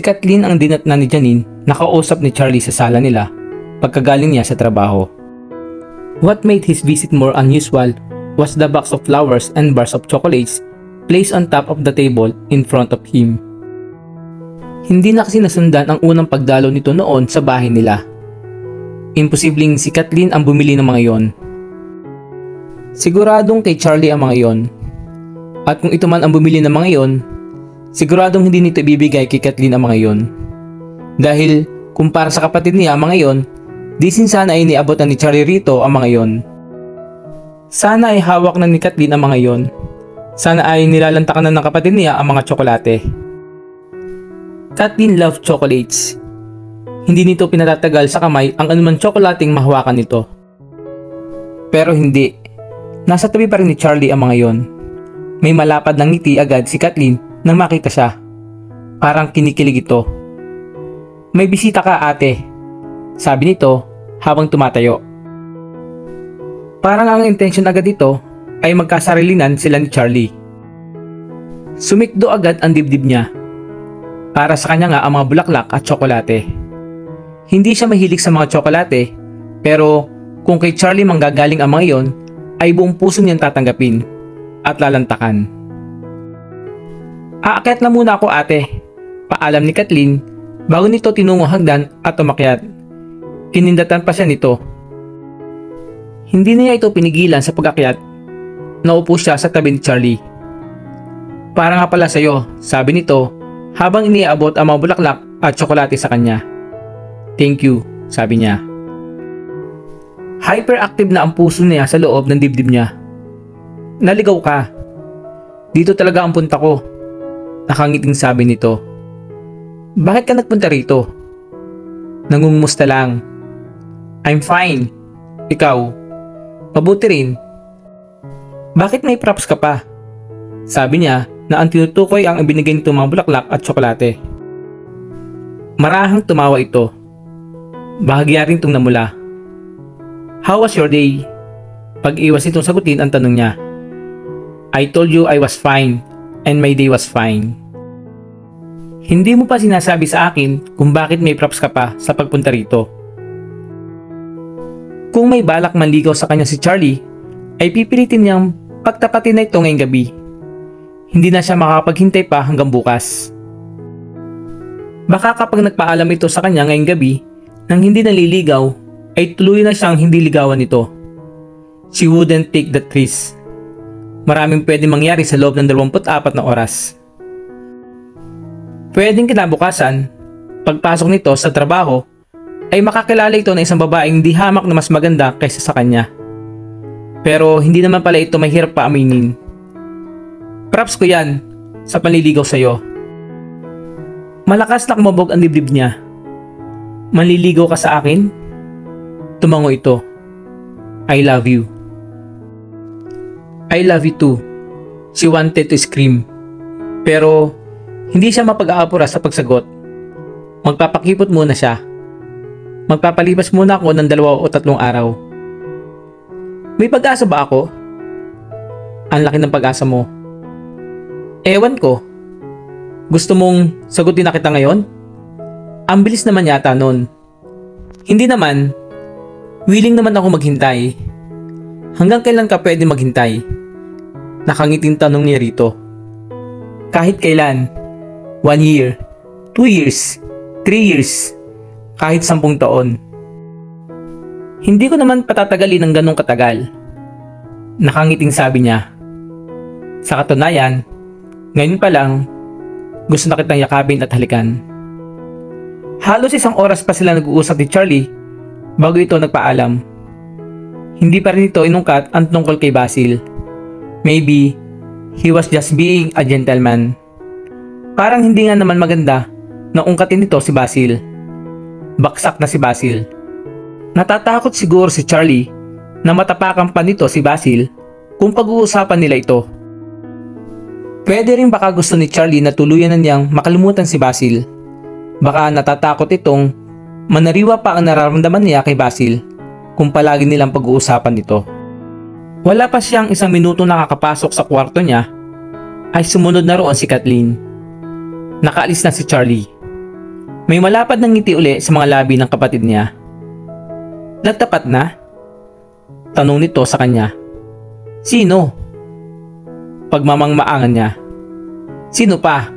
Si Kathleen ang dinatnan ni Janine na kausap ni Charlie sa sala nila pagkagaling niya sa trabaho. What made his visit more unusual was the box of flowers and bars of chocolates placed on top of the table in front of him. Hindi na kasi nasundan ang unang pagdalo nito noon sa bahay nila. Imposibleng si Kathleen ang bumili ng mga iyon. Siguradong kay Charlie ang mga iyon. At kung ito man ang bumili ng mga iyon, siguradong hindi nito ibibigay kay Kathleen ang mga iyon. Dahil kung para sa kapatid niya ang mga iyon, di sana ay iniabotan ni Charlie rito ang mga iyon. Sana ay hawak na ni Kathleen ang mga iyon. Sana ay nilalantakan na ng kapatid niya ang mga tsokolate. Kathleen loved chocolates. Hindi nito pinatatagal sa kamay ang anumang tsokolating mahawakan nito. Pero hindi. Nasa tabi pa rin ni Charlie ang mga iyon. May malapad ng ngiti agad si Kathleen nang makita siya. Parang kinikilig ito. May bisita ka, ate, sabi nito habang tumatayo. Parang ang intensyon agad ito ay magkasarilinan sila ni Charlie. Sumikdo agad ang dibdib niya. Para sa kanya nga ang mga bulaklak at tsokolate. Hindi siya mahilig sa mga tsokolate, pero kung kay Charlie manggagaling ang mga iyon, ay buong puso niyang tatanggapin at lalantakan. Aakyat na muna ako, ate, paalam ni Kathleen bago nito tinungo hagdan at umakyat. Kinindatan pa siya nito. Hindi niya ito pinigilan sa pag-akyat. Naupo siya sa tabi ni Charlie. Para nga pala sa'yo, sabi nito habang iniabot ang mga bulaklak at tsokolate sa kanya. Thank you, sabi niya. Hyperactive na ang puso niya sa loob ng dibdib niya. Naligaw ka. Dito talaga ang punta ko, nakangiting sabi nito. Bakit ka nagpunta rito? Nangungumusta lang. I'm fine. Ikaw? Mabuti rin. Bakit may props ka pa? Sabi niya na ang tinutukoy ang ibinigay nito mga bulaklak at tsokolate. Marahang tumawa ito. Bahagya rin itong namula. How was your day? Pag-iwas itong sagutin ang tanong niya. I told you I was fine and my day was fine. Hindi mo pa sinasabi sa akin kung bakit may props ka pa sa pagpunta rito. Kung may balak manligaw sa kanya si Charlie, ay pipilitin niyang pagtapatin na ito ngayong gabi. Hindi na siya makapaghintay pa hanggang bukas. Baka kapag nagpaalam ito sa kanya ngayong gabi nang hindi naliligaw, ay tuluyan na siyang hindi ligawan nito. She wouldn't take that risk. Maraming pwedeng mangyari sa loob ng 24 na oras. Pwedeng kinabukasan, pagpasok nito sa trabaho, ay makakilala ito ng isang babaeng di hamak na mas maganda kaysa sa kanya. Pero hindi naman pala ito mahirap pa aminin. Props ko yan sa panliligaw sa'yo. Malakas na kumabog ang dibdib niya. Manliligaw ka sa akin? Tumango ito. I love you. I love you too. She wanted to scream. Pero hindi siya mapag-aapura sa pagsagot. Magpapakipot muna siya. Magpapalipas muna ako ng 2 o 3 araw. May pag-asa ba ako? Ang laki ng pag-asa mo. Ewan ko. Gusto mong sagutin na kita ngayon? Ang bilis naman yata nun. Hindi naman. Willing naman ako maghintay. Hanggang kailan ka pwede maghintay? Nakangiting tanong niya rito. Kahit kailan. 1 year, 2 years, 3 years, kahit 10 taon. Hindi ko naman patatagalin ng ganong katagal. Nakangiting sabi niya. Sa katunayan, ngayon pa lang, gusto na kitang yakapin at halikan. Halos 1 oras pa sila nag-uusap ni Charlie bago ito nagpaalam. Hindi pa rin ito inungkat ang tungkol kay Basil. Maybe, he was just being a gentleman. Parang hindi nga naman maganda na ungkatin nito si Basil. Baksak na si Basil. Natatakot siguro si Charlie na matapakan pa nito si Basil kung pag-uusapan nila ito. Pwede rin baka gusto ni Charlie na tuluyan na niyang makalimutan si Basil. Baka natatakot itong manariwa pa ang nararamdaman niya kay Basil kung palagi nilang pag-uusapan nito. Wala pa siyang 1 minuto nakakapasok sa kwarto niya ay sumunod na roon si Kathleen. Nakaalis na si Charlie. May malapad ng ngiti uli sa mga labi ng kapatid niya. Nagtapat na? Tanong nito sa kanya. Sino? Pagmamangmaangan niya. Sino pa?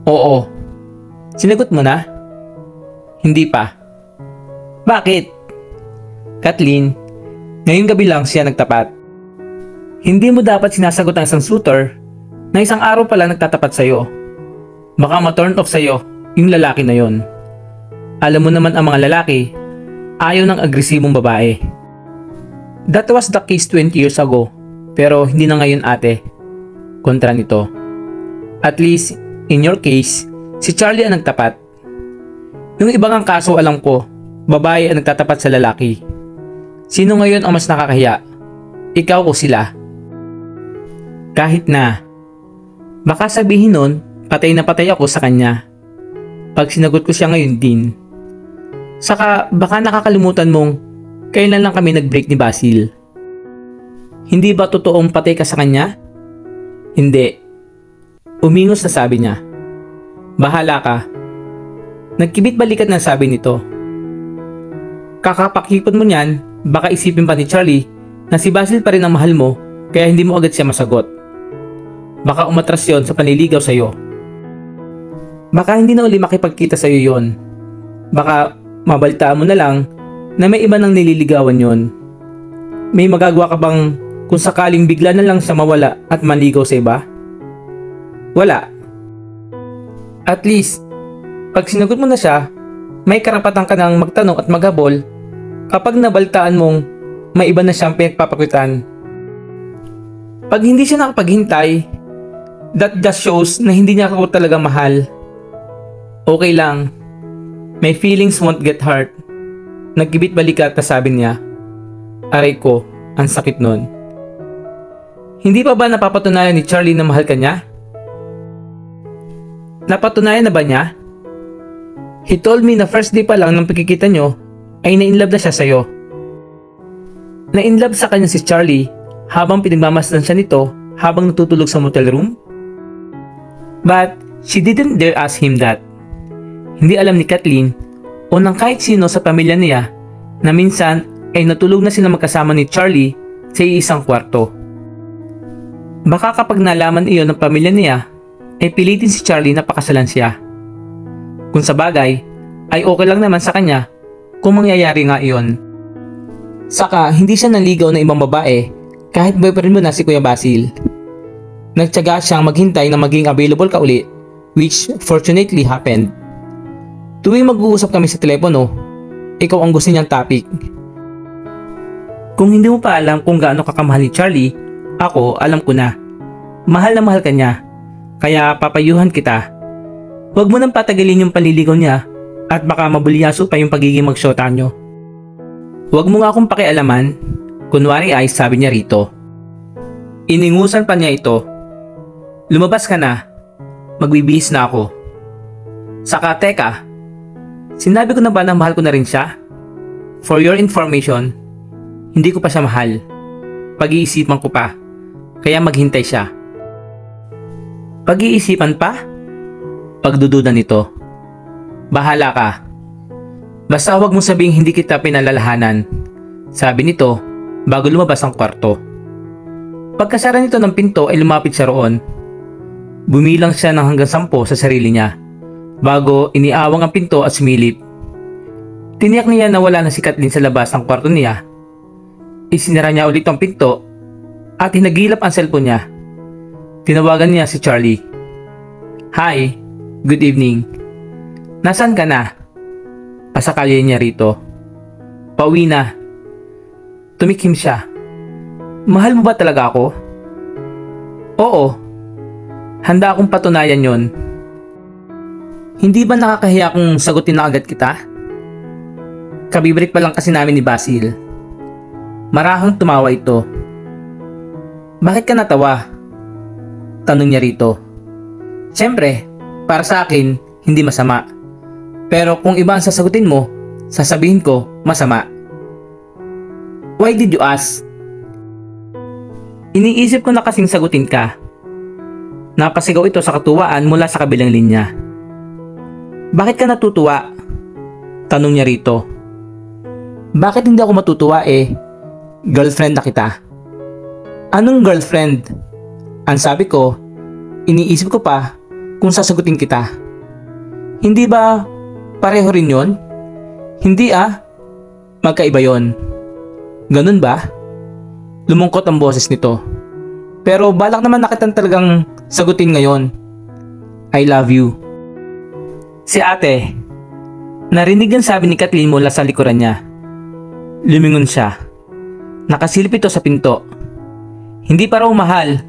Oo. Sinagot mo na? Hindi pa. Bakit? Kathleen, ngayong gabi lang siya nagtapat. Hindi mo dapat sinasagot ang isang suitor na isang araw pa lang nagtatapat sa'yo. Baka ma-turn off sa'yo yung lalaki na yon. Alam mo naman ang mga lalaki, ayaw ng agresibong babae. That was the case 20 years ago, pero hindi na ngayon ate. Kontra nito. At least, in your case, si Charlie ang nagtapat. Yung ibang ang kaso alam ko, babae ang nagtatapat sa lalaki. Sino ngayon ang mas nakakahiya? Ikaw o sila? Kahit na. Baka sabihin nun, patay na patay ako sa kanya. Pag sinagot ko siya ngayon din. Saka baka nakakalimutan mong kailan lang kami nag-break ni Basil. Hindi ba totoong patay ka sa kanya? Hindi. Umingos na sabi niya. Bahala ka. Nagkibit balikat na sabi nito. Kakapakipot mo niyan, baka isipin pa ni Charlie na si Basil pa rin ang mahal mo kaya hindi mo agad siya masagot. Baka umatras yon sa panliligaw sa'yo. Baka hindi na uli makipagkita sa'yo yon. Baka mabalitaan mo na lang na may iba nang nililigawan yon. May magagawa ka bang kung sakaling bigla na lang siya mawala at manligaw sa iba? Wala. At least, pag sinagot mo na siya, may karapatan ka nang magtanong at maghabol kapag nabalitaan mong may iba na siyang pinagpapakitan. Pag hindi siya nakapaghintay, that just shows na hindi niya ako talaga mahal. Okay lang. My feelings won't get hurt. Nagkibit balikat na sabi niya. Aray ko, ang sakit nun. Hindi pa ba napapatunayan ni Charlie na mahal ka niya? Napatunayan na ba niya? He told me na first day pa lang ng pagkikita nyo ay na-inlove na siya sa'yo. Na-inlove sa kanya si Charlie habang pinagmamasdan siya nito habang natutulog sa motel room? But she didn't dare ask him that. Hindi alam ni Kathleen o ng kahit sino sa pamilya niya na minsan ay natulog na sila magkasama ni Charlie sa isang kwarto. Baka kapag nalaman iyon ng pamilya niya ay pilitin si Charlie na pakasalan siya. Kung sa bagay ay okay lang naman sa kanya kung mangyayari nga iyon. Saka hindi siya naligaw ng ibang babae kahit boyfriend mo na si Kuya Basil. Nagtiyaga siyang maghintay na maging available ka uli, which fortunately happened. Tuwing mag-uusap kami sa telepono, ikaw ang gusto niyang topic. Kung hindi mo pa alam kung gaano kakamahal ni Charlie, ako alam ko na. Mahal na mahal ka niya, kaya papayuhan kita. Huwag mo nang patagalin yung panliligaw niya at baka mabulyaso pa yung pagiging magsyota nyo. Huwag mo nga akong pakialaman, kunwari ay sabi niya rito. Iningusan pa niya ito. Lumabas ka na, magbibihis na ako. Saka teka, sinabi ko na ba na mahal ko na rin siya? For your information, hindi ko pa siya mahal. Pag-iisipan ko pa, kaya maghintay siya. Pag-iisipan pa? Pagdududa nito. Bahala ka. Basta huwag mong sabihing hindi kita pinalalahanan. Sabi nito bago lumabas ang kwarto. Pagkasara nito ng pinto ay lumapit siya roon. Bumilang siya ng hanggang 10 sa sarili niya bago iniawang ang pinto at sumilip. Tiniyak niya na wala na si Kathleen sa labas ng kwarto niya. Isinara niya ulit ang pinto at hinagilap ang cellphone niya. Tinawagan niya si Charlie. Hi, good evening. Nasaan ka na? Pasakalya niya rito. Pauwi na. Tumikim siya. Mahal mo ba talaga ako? Oo. Handa akong patunayan yon. Hindi ba nakakahiya kung sagutin na agad kita? Kabibreak pa lang kasi namin ni Basil. Marahang tumawa ito. Bakit ka natawa? Tanong niya rito. Siyempre, para sa akin, hindi masama. Pero kung iba ang sasagutin mo, sasabihin ko, masama. Why did you ask? Iniisip ko na kasing sagutin ka. Napasigaw ito sa katuwaan mula sa kabilang linya. Bakit ka natutuwa? Tanong niya rito. Bakit hindi ako matutuwa girlfriend na kita. Anong girlfriend? Ang sabi ko, iniisip ko pa kung sasagutin kita. Hindi ba pareho rin yon? Hindi magkaiba yon. Ganun ba? Lumungkot ang boses nito. Pero balak naman na kitang talagang sagutin ngayon. I love you. Si ate, narinig ang sabi ni Kathleen mula sa likuran niya. Lumingon siya. Nakasilip ito sa pinto. Hindi pa raw mahal.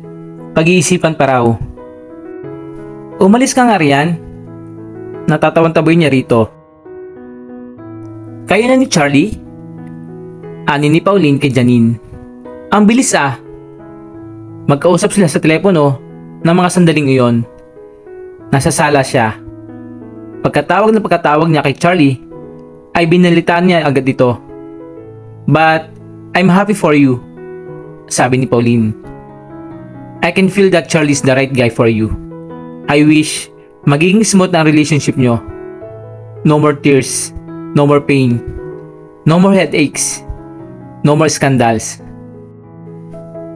Pag-iisipan pa raw. Umalis ka nga riyan. Natatawan taboy niya rito. Kayo na ni Charlie? Ani ni Pauline kay Janine. Ang bilis Magkausap sila sa telepono ng mga sandaling iyon. Nasa sala siya. Pagkatawag niya kay Charlie, ay binalitaan niya agad ito. But, I'm happy for you, sabi ni Pauline. I can feel that Charlie's the right guy for you. I wish magiging smooth na ang relationship nyo. No more tears, no more pain, no more headaches, no more scandals.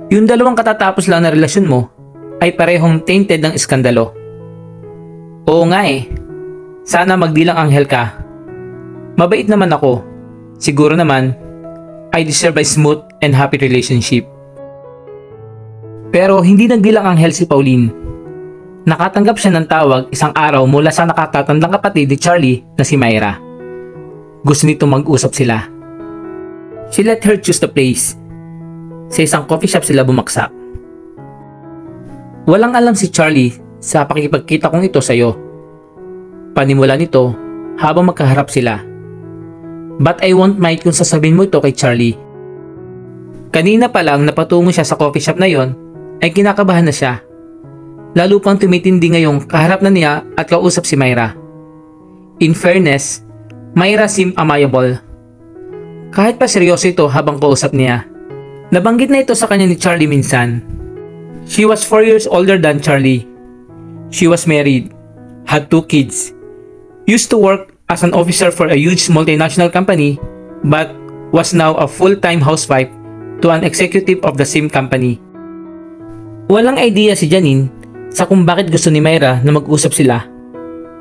Yung dalawang katatapos lang na relasyon mo ay parehong tainted ng iskandalo. Oo nga sana magdilang anghel ka. Mabait naman ako. Siguro naman, I deserve a smooth and happy relationship. Pero hindi nagdilang anghel si Pauline. Nakatanggap siya ng tawag isang araw mula sa nakatatandang kapatid ni Charlie na si Myra. Gusto nito mag-usap sila. She let her choose the place. Sa isang coffee shop sila bumaksak. Walang alam si Charlie sa pakikipagkita kong ito sa'yo. Panimula nito habang magkaharap sila. But I won't mind kung sasabihin mo ito kay Charlie. Kanina pa lang napatungo siya sa coffee shop na yon ay kinakabahan na siya. Lalo pang tumitindi ngayong kaharap na niya at kausap si Myra. In fairness, Myra seemed amiable. Kahit pa seryoso ito habang kausap niya. Nabanggit na ito sa kanya ni Charlie minsan. She was 4 years older than Charlie. She was married, had 2 kids, used to work as an officer for a huge multinational company, but was now a full-time housewife to an executive of the same company. Walang idea si Janine sa kung bakit gusto ni Myra na mag-usap sila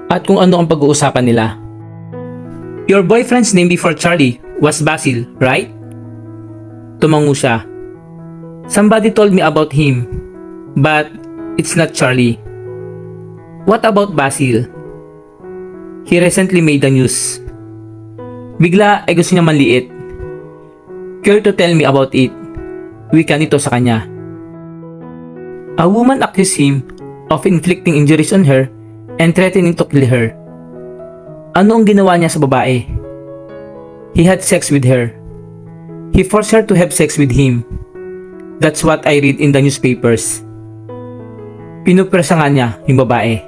at kung ano ang pag-uusapan nila. Your boyfriend's name before Charlie was Basil, right? Tumango siya. Somebody told me about him, but it's not Charlie. What about Basil? He recently made the news. Bigla ay gusto niya manliit. Care to tell me about it? Wika nito sa kanya. A woman accused him of inflicting injuries on her and threatening to kill her. Ano ang ginawa niya sa babae? He had sex with her. He forced her to have sex with him. That's what I read in the newspapers. Pinupresa nga niya yung babae.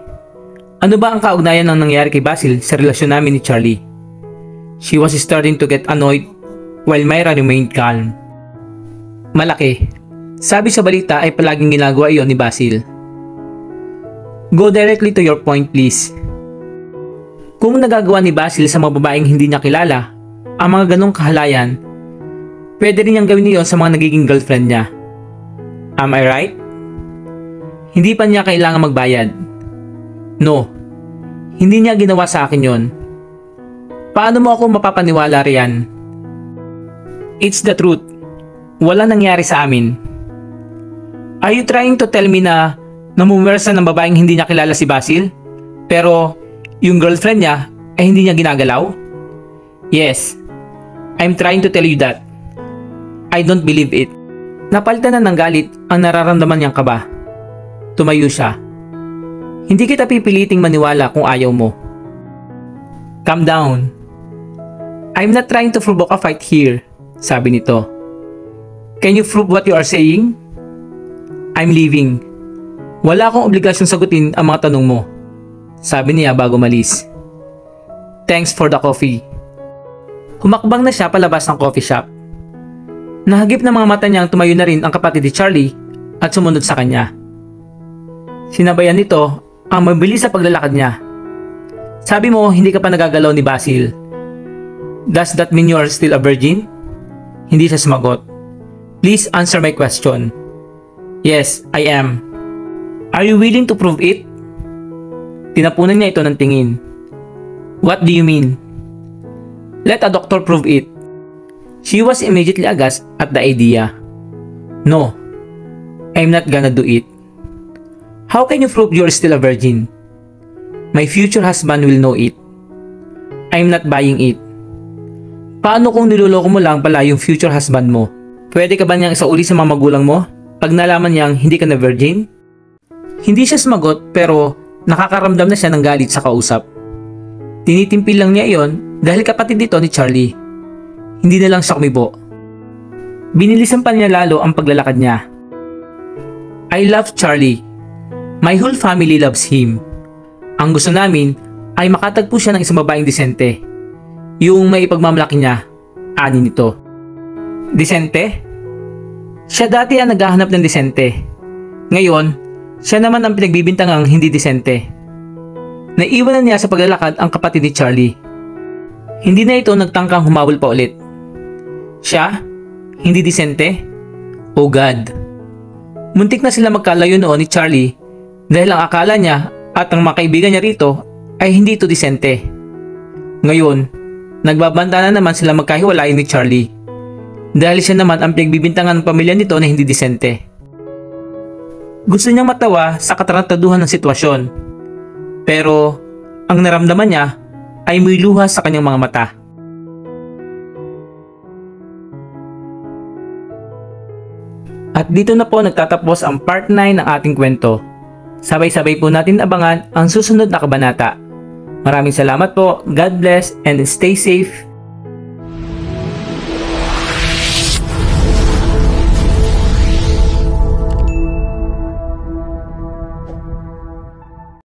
Ano ba ang kaugnayan ng nangyari kay Basil sa relasyon namin ni Charlie? She was starting to get annoyed while Myra remained calm. Malaki. Sabi sa balita ay palaging ginagawa iyon ni Basil. Go directly to your point, please. Kung nagagawa ni Basil sa mga babaeng hindi niya kilala ang mga ganong kahalayan, pwede rin niyang gawin iyon sa mga nagiging girlfriend niya. Am I right? Hindi pa niya kailangan magbayad. No, hindi niya ginawa sa akin yon. Paano mo ako mapapaniwala riyan? It's the truth. Wala nangyari sa amin. Are you trying to tell me na namumwersa ng babaeng hindi niya kilala si Basil? Pero yung girlfriend niya ay hindi niya ginagalaw? Yes, I'm trying to tell you that. I don't believe it. Napalitan na ng galit ang nararamdaman niyang kaba. Tumayo siya. Hindi kita pipiliting maniwala kung ayaw mo. Calm down. I'm not trying to provoke a fight here, sabi nito. Can you prove what you are saying? I'm leaving. Wala akong obligasyong sagutin ang mga tanong mo, sabi niya bago malis. Thanks for the coffee. Humakbang na siya palabas ng coffee shop. Nahagip ng mga mata niyang tumayo na rin ang kapatid ni Charlie at sumunod sa kanya. Sinabayan nito ang mabilis sa paglalakad niya. Sabi mo, hindi ka pa nagagalaw ni Basil. Does that mean you are still a virgin? Hindi siya sumagot. Please answer my question. Yes, I am. Are you willing to prove it? Tinapunan niya ito ng tingin. What do you mean? Let a doctor prove it. She was immediately aghast at the idea. No, I'm not gonna do it. How can you prove you're still a virgin? My future husband will know it. I'm not buying it. Paano kung niloloko mo lang pala yung future husband mo? Pwede ka ba niyang isauli sa mga magulang mo pag nalaman niyang hindi ka na virgin? Hindi siya sumagot pero nakakaramdam na siya ng galit sa kausap. Tinitimpil lang niya iyon dahil kapatid nito ni Charlie. Hindi na lang siya kumibo. Binilisan pa niya lalo ang paglalakad niya. I love Charlie. My whole family loves him. Ang gusto namin ay makatagpo siya ng isang babaeng disente. Yung may ipagmamalaki niya, ani nito. Disente? Siya dati ang naghahanap ng disente. Ngayon, siya naman ang pinagbibintangang hindi disente. Naiwanan niya sa paglalakad ang kapatid ni Charlie. Hindi na ito nagtangkang humawol pa ulit. Siya? Hindi disente? Oh God. Muntik na sila magkalayo noon ni Charlie dahil ang akala niya at ang mga kaibigan niya rito ay hindi ito disente. Ngayon, nagbabanta na naman sila magkahiwalay ni Charlie dahil siya naman ang pinagbibintangan ng pamilya nito na hindi disente. Gusto niyang matawa sa katarantaduhan ng sitwasyon, pero ang naramdaman niya ay may luha sa kanyang mga mata. At dito na po nagtatapos ang part 9 ng ating kwento. Sabay-sabay po natin abangan ang susunod na kabanata. Maraming salamat po, God bless, and stay safe.